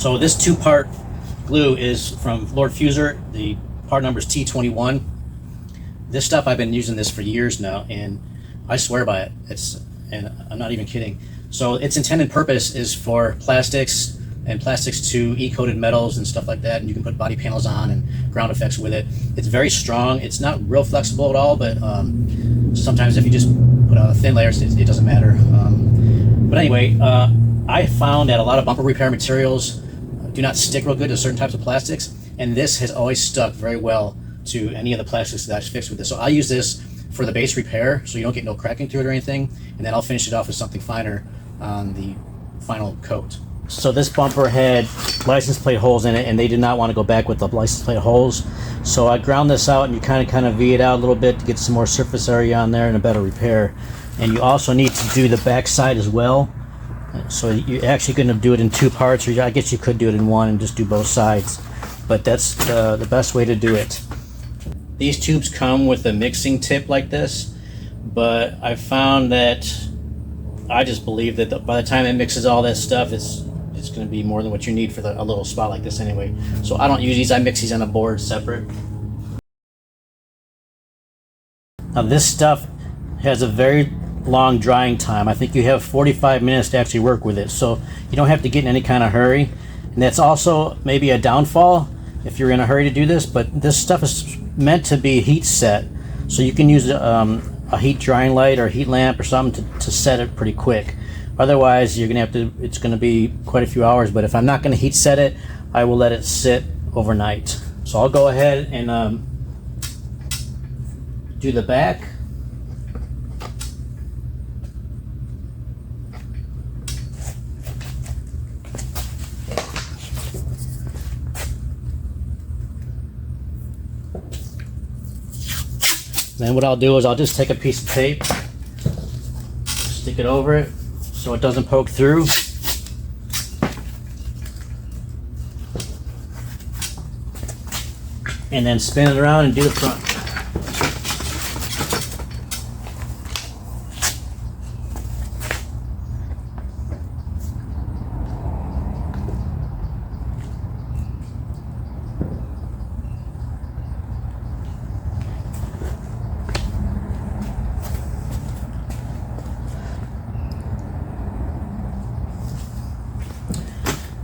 So this two-part glue is from Lord Fuser. The part number is T21. This stuff, I've been using this for years now, and I swear by it. And I'm not even kidding. So its intended purpose is for plastics and plastics to E-coated metals and stuff like that, and you can put body panels on and ground effects with it. It's very strong. It's not real flexible at all, but sometimes if you just put a thin layer, it doesn't matter. But anyway, I found that a lot of bumper repair materials do not stick real good to certain types of plastics, and this has always stuck very well to any of the plastics that I've fixed with this. So I use this for the base repair, so you don't get no cracking through it or anything, and then I'll finish it off with something finer on the final coat. So this bumper had license plate holes in it, and they did not want to go back with the license plate holes. So I ground this out, and you kind of V it out a little bit to get some more surface area on there and a better repair. And you also need to do the back side as well. So you're actually going to do it in two parts, or I guess you could do it in one and just do both sides. But that's the best way to do it. These tubes come with a mixing tip like this, but I found that I just believe that by the time it mixes all that stuff, it's going to be more than what you need for a little spot like this anyway. So I don't use these. I mix these on a board separate. Now this stuff has a very long drying time. I think you have 45 minutes to actually work with it, so you don't have to get in any kind of hurry. And that's also maybe a downfall if you're in a hurry to do this, but this stuff is meant to be heat set, so you can use a heat drying light or a heat lamp or something to set it pretty quick. Otherwise you're gonna have to, it's gonna be quite a few hours. But if I'm not gonna heat set it, I will let it sit overnight. So I'll go ahead and do the back. Then what I'll do is I'll just take a piece of tape, stick it over it so it doesn't poke through. And then spin it around and do the front.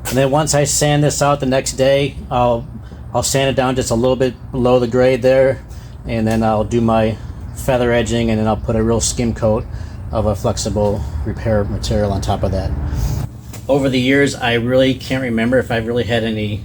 And then once I sand this out the next day, I'll sand it down just a little bit below the grade there, and then I'll do my feather edging, and then I'll put a real skim coat of a flexible repair material on top of that. Over the years, I really can't remember if I've really had any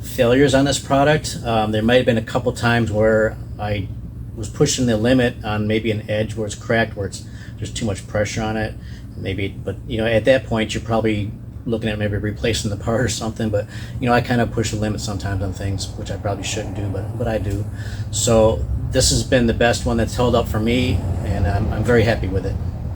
failures on this product. There might have been a couple times where I was pushing the limit on maybe an edge where it's cracked, where there's too much pressure on it, maybe. But you know, at that point, you're probably looking at maybe replacing the part or something. But you know, I kind of push the limit sometimes on things, which I probably shouldn't do, but I do. So this has been the best one that's held up for me, and I'm very happy with it.